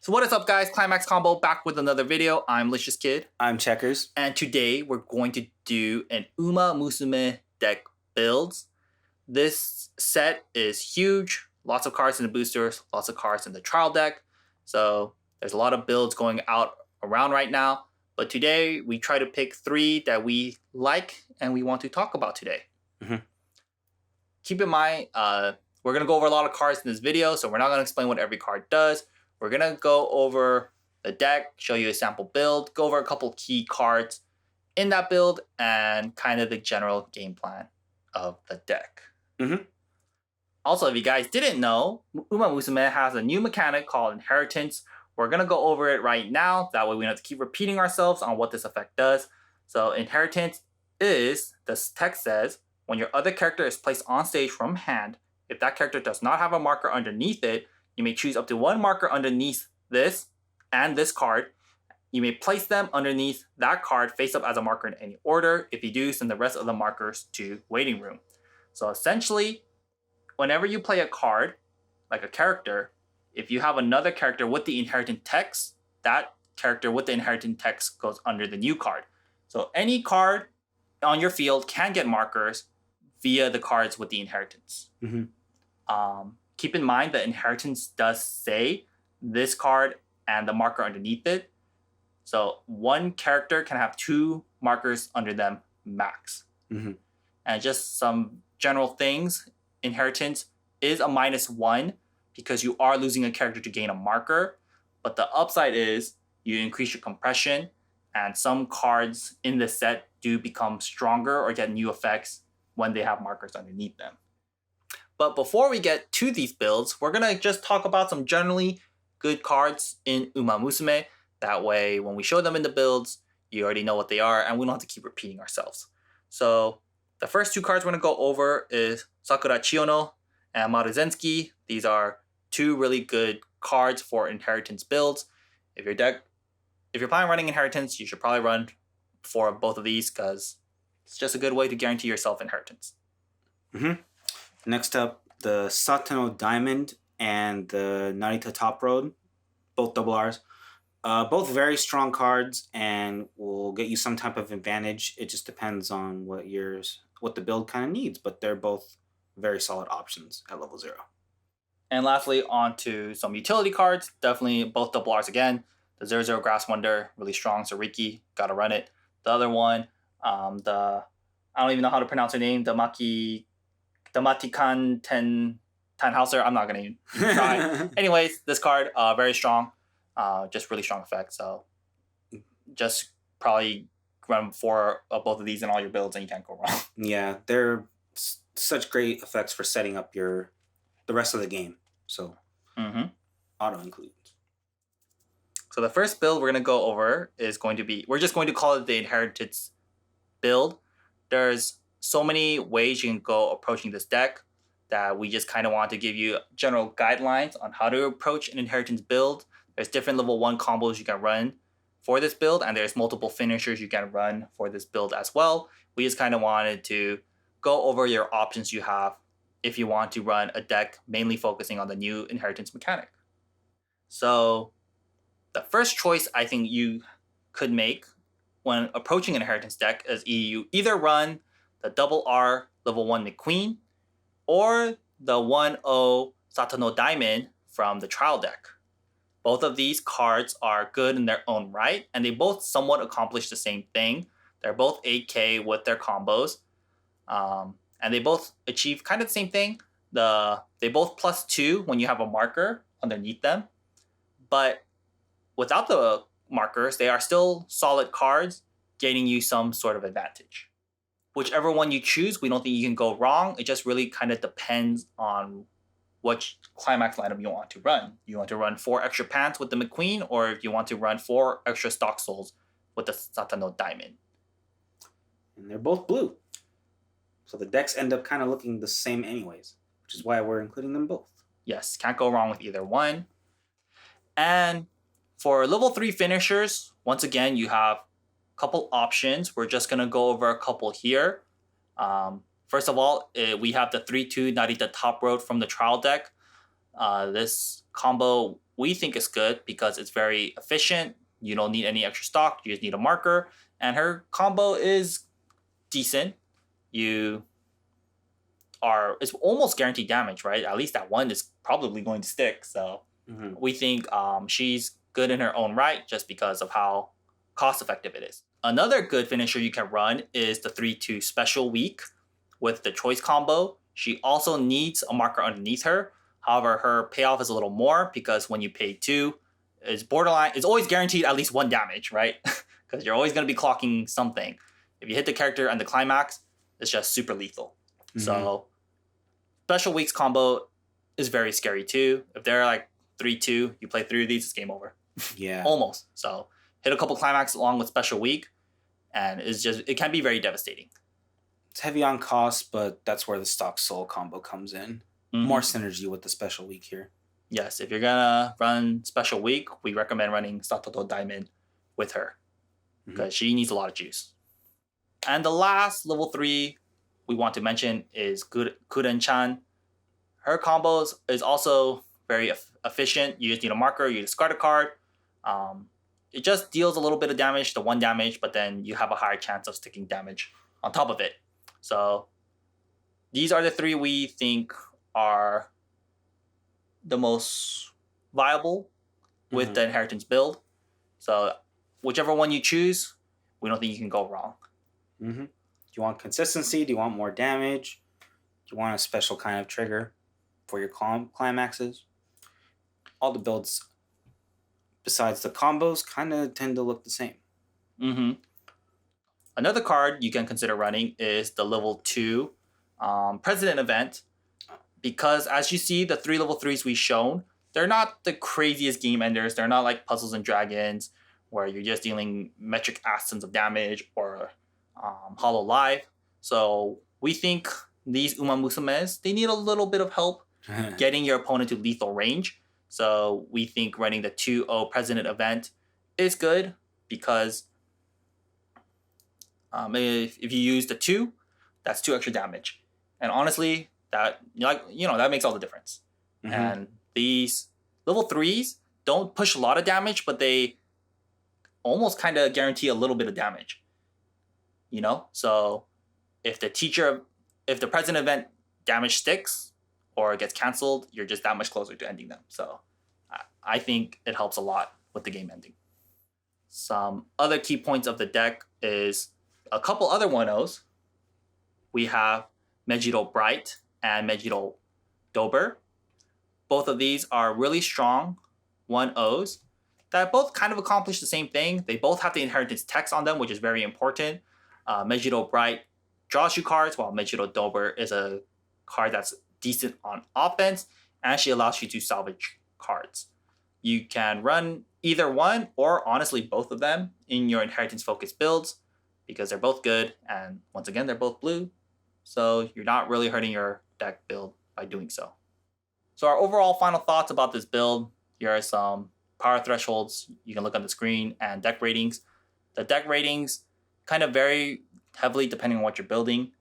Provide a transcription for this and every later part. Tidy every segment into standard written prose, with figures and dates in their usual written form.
So what is up, guys? ClimaxCombo back with another video. I'm Licious Kid. I'm Checkers. And today we're going to do an Uma Musume deck builds. This set is huge. Lots of cards in the boosters, lots of cards in the trial deck. So there's a lot of builds going out around right now. But today we try to pick 3 that we like and we want to talk about today. Keep in mind, we're going to go over a lot of cards in this video, so we're not going to explain what every card does. We're going to go over the deck, show you a sample build, go over a couple key cards in that build, and kind of the general game plan of the deck. Also, if you guys didn't know, Uma Musume has a new mechanic called Inheritance. We're going to go over it right now. That way we don't have to keep repeating ourselves on what this effect does. So Inheritance is, the text says, when your other character is placed on stage from hand, if that character does not have a marker underneath it, you may choose up to 1 marker underneath this and this card. You may place them underneath that card face up as a marker in any order. If you do, send the rest of the markers to waiting room. So essentially, whenever you play a card, like a character, if you have another character with the inheritance text, that character with the inheritance text goes under the new card. So any card on your field can get markers via the cards with the inheritance. Keep in mind that inheritance does say this card and the marker underneath it. So one character can have 2 markers under them max. And just some general things, inheritance is a -1 because you are losing a character to gain a marker. But the upside is you increase your compression, and some cards in this set do become stronger or get new effects when they have markers underneath them. But before we get to these builds, we're going to just talk about some generally good cards in Uma Musume. That way, when we show them in the builds, you already know what they are, and we don't have to keep repeating ourselves. So the first 2 cards we're going to go over is Sakura Chiyono and Maruzensky. These are 2 really good cards for inheritance builds. If you're planning on running inheritance, you should probably run 4 of both of these because it's just a good way to guarantee yourself inheritance. Next up, the Satano Diamond and the Narita Top Road, both double R's. Both very strong cards and will get you some type of advantage. It just depends on what the build kind of needs, but they're both very solid options at level 0. And lastly, on to some utility cards. Definitely both double R's again. The 0/0 Grass Wonder, really strong. Sariki, gotta run it. The other one, I don't even know how to pronounce her name. The Matikan Tannhauser. I'm not gonna try. Anyways, this card, very strong. Just really strong effect. So just probably run 4 of both of these in all your builds and you can't go wrong. Yeah, they're such great effects for setting up the rest of the game. So auto include. So the first build we're going to go over is going to be, we're just going to call it the Inheritance build. There's so many ways you can go approaching this deck that we just kind of want to give you general guidelines on how to approach an Inheritance build. There's different level 1 combos you can run for this build, and there's multiple finishers you can run for this build as well. We just kind of wanted to go over your options you have if you want to run a deck mainly focusing on the new Inheritance mechanic. So the first choice I think you could make when approaching an Inheritance deck is you either run the double R level 1 McQueen or the 1/0 Satano Diamond from the trial deck. Both of these cards are good in their own right, and they both somewhat accomplish the same thing. They're both 8k with their combos, and they both achieve kind of the same thing. They both +2 when you have a marker underneath them, but without the markers, they are still solid cards, gaining you some sort of advantage. Whichever one you choose, we don't think you can go wrong. It just really kind of depends on which climax lineup you want to run. You want to run 4 extra pants with the McQueen, or if you want to run 4 extra stock souls with the Satano Diamond. And they're both blue. So the decks end up kind of looking the same anyways, which is why we're including them both. Yes, can't go wrong with either one. And for level 3 finishers, once again, you have a couple options. We're just going to go over a couple here. First of all, we have the 3/2 Narita Top Road from the trial deck. This combo we think is good because it's very efficient. You don't need any extra stock. You just need a marker. And her combo is decent. It's almost guaranteed damage, right? At least that one is probably going to stick. So we think she's good in her own right just because of how cost effective it is. Another good finisher you can run is the 3-2 special week with the choice combo. She also needs a marker underneath her. However, her payoff is a little more because when you pay 2, it's borderline. It's always guaranteed at least 1 damage, right? Because you're always going to be clocking something. If you hit the character and the climax, it's just super lethal. So special weeks combo is very scary too. If they're like 3-2, you play 3 of these, it's game over. Yeah. Almost. So hit a couple climax along with special week, and it can be very devastating. It's heavy on cost, but that's where the stock soul combo comes in. More synergy with the special week here. Yes, if you're gonna run special week, we recommend running Satoto Diamond with her because she needs a lot of juice. And the last level 3 we want to mention is Kuren-chan. Her combos is also very efficient. You just need a marker, you discard a card. It just deals a little bit of damage, the 1 damage, but then you have a higher chance of sticking damage on top of it. So these are the 3 we think are the most viable with the inheritance build. So whichever one you choose, we don't think you can go wrong. Do you want consistency? Do you want more damage? Do you want a special kind of trigger for your climaxes? All the builds, besides the combos, kind of tend to look the same. Another card you can consider running is the level 2 President event. Because as you see, the 3 level 3s we've shown, they're not the craziest game enders. They're not like Puzzles and Dragons, where you're just dealing metric ascents of damage or Hollow Life. So we think these Uma Musumes, they need a little bit of help getting your opponent to lethal range. So we think running the 2-0 President event is good because if you use the 2, that's 2 extra damage. And honestly, that makes all the difference. And these level 3s don't push a lot of damage, but they almost kind of guarantee a little bit of damage. So if the President event damage sticks or gets canceled, you're just that much closer to ending them. So I think it helps a lot with the game ending. Some other key points of the deck is a couple other 1-0s. We have Megiddo Bright and Megiddo Dober. Both of these are really strong 1-0s that both kind of accomplish the same thing. They both have the inheritance text on them, which is very important. Megiddo Bright draws you cards, while Megiddo Dober is a card that's decent on offense, and she allows you to salvage cards. You can run either one, or honestly both of them, in your inheritance-focused builds, because they're both good, and once again, they're both blue, so you're not really hurting your deck build by doing so. So our overall final thoughts about this build, here are some power thresholds you can look on the screen, and deck ratings. The deck ratings kind of vary heavily depending on what you're building.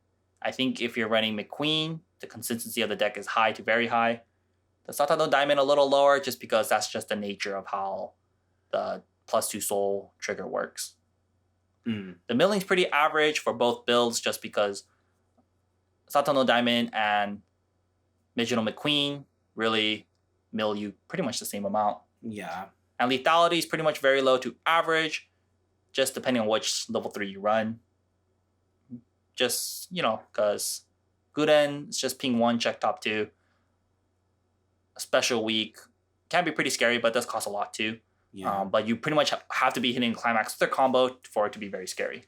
I think if you're running McQueen, the consistency of the deck is high to very high. The Satoto Diamond a little lower just because that's just the nature of how the +2 soul trigger works. The milling's pretty average for both builds just because Satoto Diamond and Megiddo McQueen really mill you pretty much the same amount. Yeah. And lethality is pretty much very low to average, just depending on which level 3 you run. Just, because Guden is just ping 1, check top 2. A special week can be pretty scary, but does cost a lot too. Yeah. But you pretty much have to be hitting climax with their combo for it to be very scary.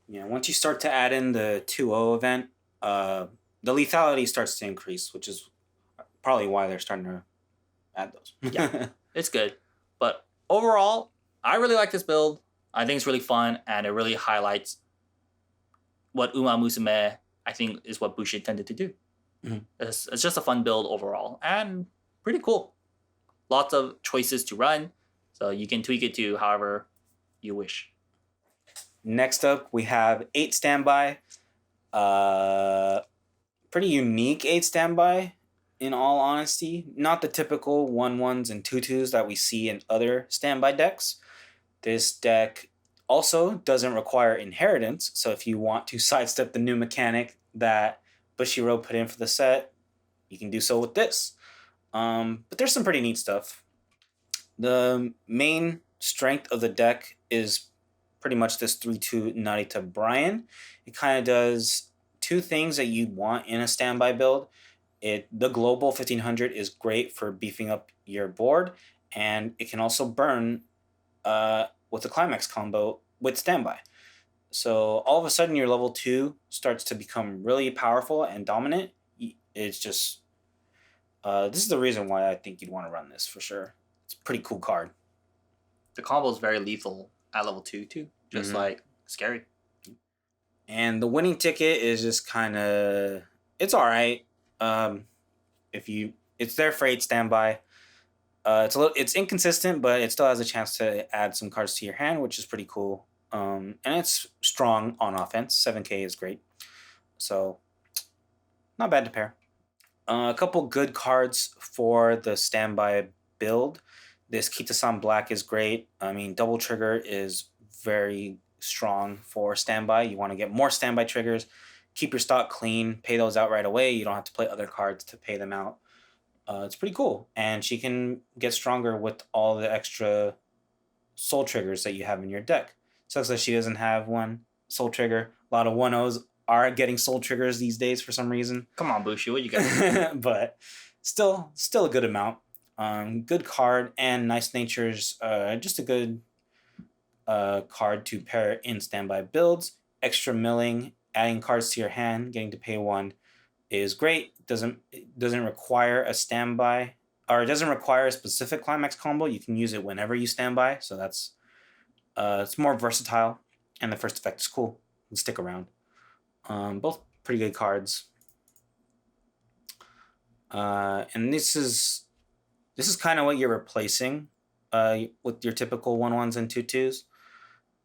Yeah, once you start to add in the 2-0 event, the lethality starts to increase, which is probably why they're starting to add those. Yeah, it's good. But overall, I really like this build. I think it's really fun, and it really highlights what Uma Musume, I think, is what Bushi intended to do. It's just a fun build overall, and pretty cool. Lots of choices to run, so you can tweak it to however you wish. Next up, we have 8 Standby. Pretty unique 8 Standby in all honesty. Not the typical 1/1s and 2/2s that we see in other standby decks. This deck also doesn't require inheritance, so if you want to sidestep the new mechanic that Bushiroad put in for the set, you can do so with this. But there's some pretty neat stuff. The main strength of the deck is pretty much this 3/2 Narita Brian. It kind of does two things that you'd want in a standby build. The global 1500 is great for beefing up your board, and it can also burn with the climax combo with standby. So all of a sudden your level 2 starts to become really powerful and dominant. It's just this is the reason why I think you'd want to run this for sure. It's a pretty cool card. The combo is very lethal at level 2 too, just like scary. And the winning ticket is just kind of, it's all right. It's there for 8 standby. It's inconsistent, but it still has a chance to add some cards to your hand, which is pretty cool. And it's strong on offense. 7k is great, so not bad to pair. A couple good cards for the standby build. This Kita-san Black is great. I mean, double trigger is very strong for standby. You want to get more standby triggers. Keep your stock clean. Pay those out right away. You don't have to play other cards to pay them out. It's pretty cool. And she can get stronger with all the extra soul triggers that you have in your deck. Sucks that she doesn't have one soul trigger. A lot of 1-0s are getting soul triggers these days for some reason. Come on, Bushi, what you got? But still a good amount. Good card, and Nice Nature's just a good card to pair in standby builds. Extra milling, adding cards to your hand, getting to pay 1 is great. It doesn't require a standby, or it doesn't require a specific climax combo. You can use it whenever you standby, so that's it's more versatile, and the first effect is cool. You can stick around. Both pretty good cards. And this is kind of what you're replacing with your typical 1/1s and 2/2s.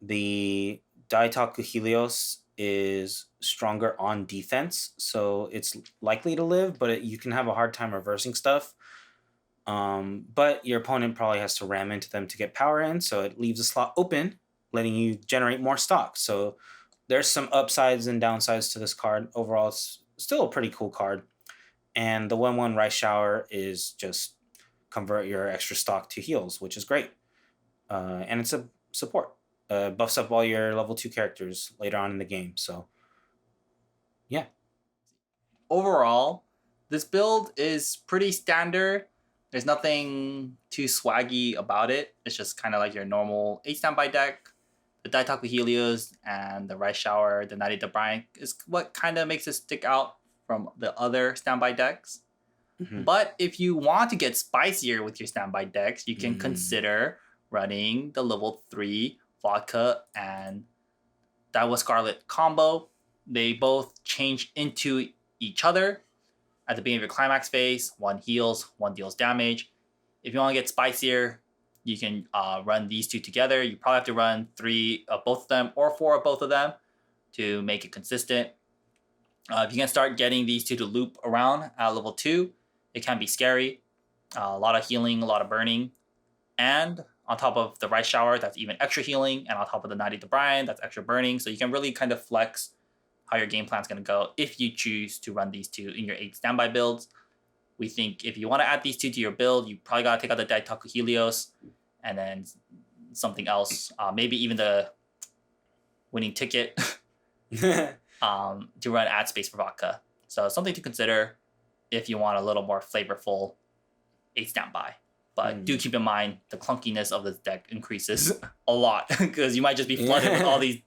The Daitaku Helios is stronger on defense, so it's likely to live, but you can have a hard time reversing stuff. But your opponent probably has to ram into them to get power in, so it leaves a slot open, letting you generate more stock. So there's some upsides and downsides to this card. Overall, it's still a pretty cool card. And the 1/1 Rice Shower is just convert your extra stock to heals, which is great. And it's a support. Buffs up all your level 2 characters later on in the game. So, yeah. Overall, this build is pretty standard. There's nothing too swaggy about it. It's just kind of like your normal 8 standby deck. The Daitaku Helios and the Rice Shower, the Narita Brian is what kind of makes it stick out from the other standby decks. But if you want to get spicier with your standby decks, you can consider running the level 3 Vodka and Daiwa Scarlet combo. They both change into each other at the beginning of your climax phase. One heals, one deals damage. If you want to get spicier, you can run these two together. You probably have to run 3 of both of them or 4 of both of them to make it consistent. If you can start getting these two to loop around at level 2, it can be scary. A lot of healing, a lot of burning. And on top of the Rice Shower, that's even extra healing. And on top of the Narita Brian, that's extra burning. So you can really kind of flex how your game plan is going to go if you choose to run these two in your 8 standby builds. We think if you want to add these two to your build, you probably got to take out the Daitaku Helios and then something else. Maybe even the winning ticket to run ad space for vodka. So something to consider if you want a little more flavorful 8 standby. But do keep in mind the clunkiness of this deck increases a lot because you might just be flooded with all these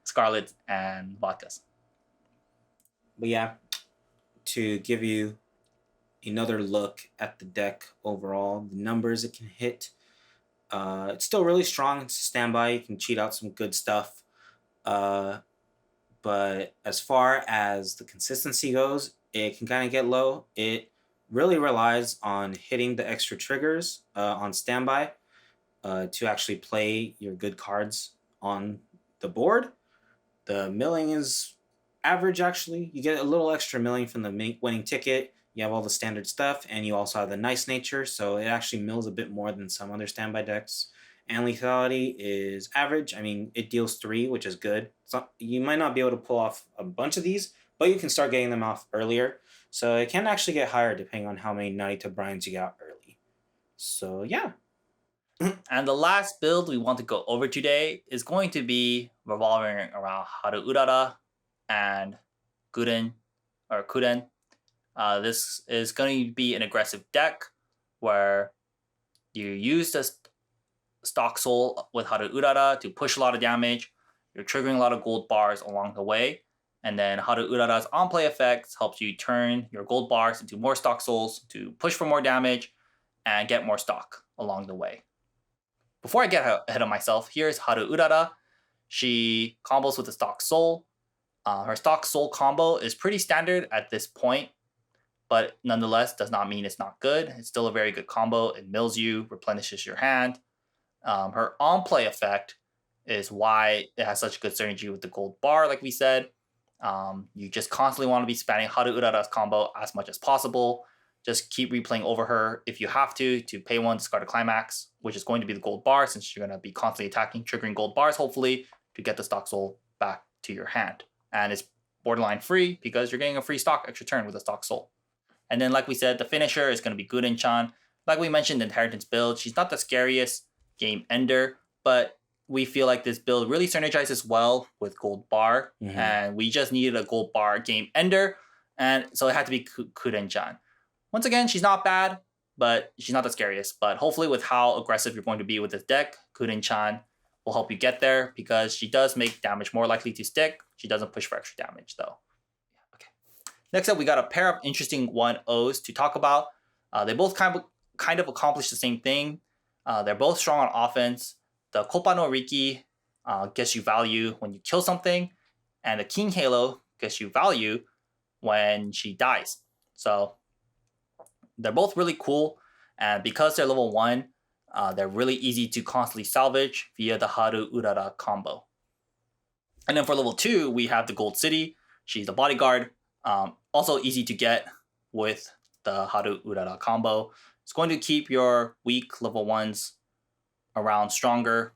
Scarlet and vodkas. But yeah, to give you another look at the deck overall, the numbers it can hit, it's still really strong. It's a standby. You can cheat out some good stuff. But as far as the consistency goes, it can kind of get low. It really relies on hitting the extra triggers on standby to actually play your good cards on the board. The milling is average, actually. You get a little extra milling from the winning ticket. You have all the standard stuff, and you also have the nice nature, so it actually mills a bit more than some other standby decks. And lethality is average. I mean, it deals 3, which is good. So you might not be able to pull off a bunch of these, but you can start getting them off earlier. So it can actually get higher depending on how many Narita Bryans you got early. So yeah. And the last build we want to go over today is going to be revolving around Haru Urara and Kuren. This is going to be an aggressive deck where you use the stock soul with Haru Urara to push a lot of damage. You're triggering a lot of gold bars along the way. And then Haru Urara's on-play effects helps you turn your gold bars into more stock souls to push for more damage and get more stock along the way. Before I get ahead of myself, here's Haru Urara. She combos with the stock soul. Her stock soul combo is pretty standard at this point, but nonetheless does not mean it's not good. It's still a very good combo. It mills you, replenishes your hand. Her on-play effect is why it has such good synergy with the gold bar, like we said. You just constantly want to be spamming Haru Urara's combo as much as possible. Just keep replaying over her if you have to pay 1, discard a climax, which is going to be the gold bar since you're going to be constantly attacking, triggering gold bars, hopefully, to get the stock soul back to your hand. And it's borderline free because you're getting a free stock extra turn with a stock soul. And then, like we said, the finisher is going to be Guden-chan. Like we mentioned, the Inheritance build, she's not the scariest game ender, but we feel like this build really synergizes well with gold bar, and we just needed a gold bar game ender, and so it had to be Guden-chan. Once again, she's not bad, but she's not the scariest. But hopefully with how aggressive you're going to be with this deck, Guden-chan will help you get there because she does make damage more likely to stick. She doesn't push for extra damage though. Okay. Next up, we got a pair of interesting 1-0s to talk about. They both kind of accomplish the same thing. They're both strong on offense. The Koppa no Riki gets you value when you kill something, and the King Halo gets you value when she dies. So they're both really cool, and because they're level 1, they're really easy to constantly salvage via the Haru Urara combo. And then for level 2, we have the Gold City. She's the bodyguard. Also easy to get with the Haru Urara combo. It's going to keep your weak level 1s around stronger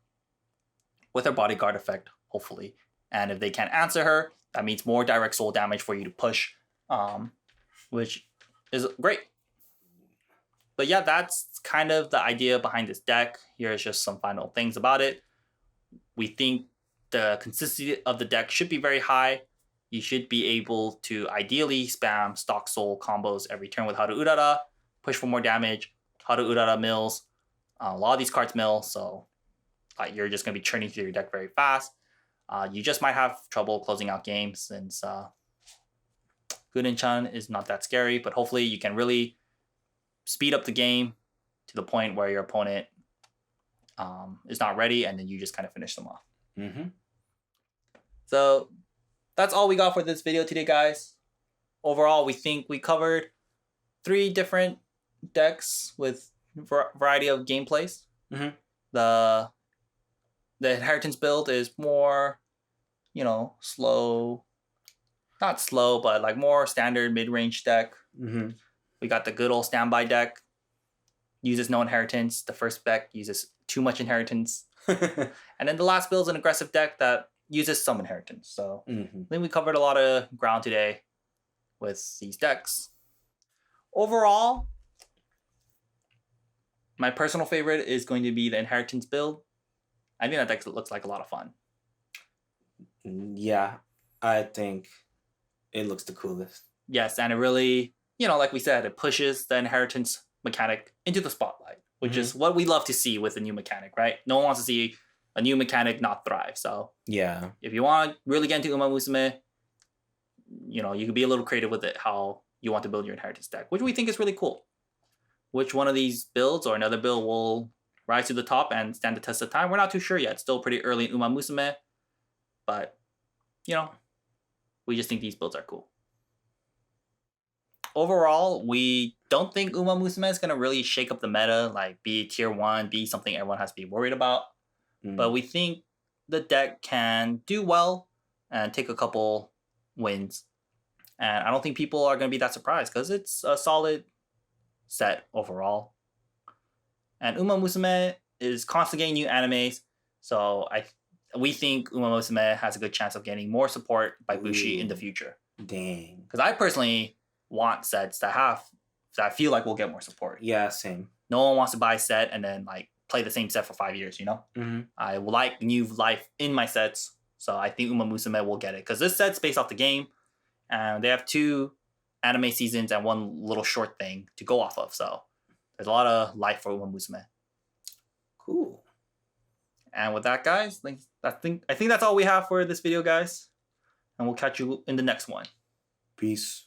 with her bodyguard effect, hopefully. And if they can't answer her, that means more direct soul damage for you to push, which is great. But yeah, that's kind of the idea behind this deck. Here's just some final things about it. We think the consistency of the deck should be very high. You should be able to ideally spam stock soul combos every turn with Haru Urara, push for more damage. Haru Urara mills. A lot of these cards mill, so you're just going to be churning through your deck very fast. You just might have trouble closing out games since Guden-chan is not that scary, but hopefully you can really speed up the game to the point where your opponent is not ready, and then you just kind of finish them off. So that's all we got for this video today, guys. Overall, we think we covered 3 different decks with variety of gameplays. The Inheritance build is more, slow. Not slow, but like more standard mid-range deck. We got the good old standby deck. Uses no inheritance. The first deck uses too much inheritance. And then the last build is an aggressive deck that uses some inheritance. So I think we covered a lot of ground today with these decks. Overall, my personal favorite is going to be the Inheritance build. I think that deck looks like a lot of fun. Yeah, I think it looks the coolest. Yes, and it really, like we said, it pushes the Inheritance mechanic into the spotlight, which is what we love to see with a new mechanic, right? No one wants to see a new mechanic not thrive. So yeah, if you want to really get into Uma Musume, you can be a little creative with it, how you want to build your Inheritance deck, which we think is really cool. Which one of these builds or another build will rise to the top and stand the test of time? We're not too sure yet. It's still pretty early in Uma Musume. But, we just think these builds are cool. Overall, we don't think Uma Musume is going to really shake up the meta, like be tier 1, be something everyone has to be worried about. But we think the deck can do well and take a couple wins. And I don't think people are going to be that surprised because it's a solid set overall. And Uma Musume is constantly getting new animes, so we think Uma Musume has a good chance of getting more support by Bushi in the future. Dang. Because I personally want sets that I feel like will get more support. Yeah, same. No one wants to buy a set and then like play the same set for 5 years, you know? Mm-hmm. I like new life in my sets, so I think Uma Musume will get it. Because this set's based off the game, and they have 2 anime seasons and 1 little short thing to go off of, so there's a lot of life for Uma Musume. Cool. And with that, guys, I think that's all we have for this video, guys. And we'll catch you in the next one. Peace.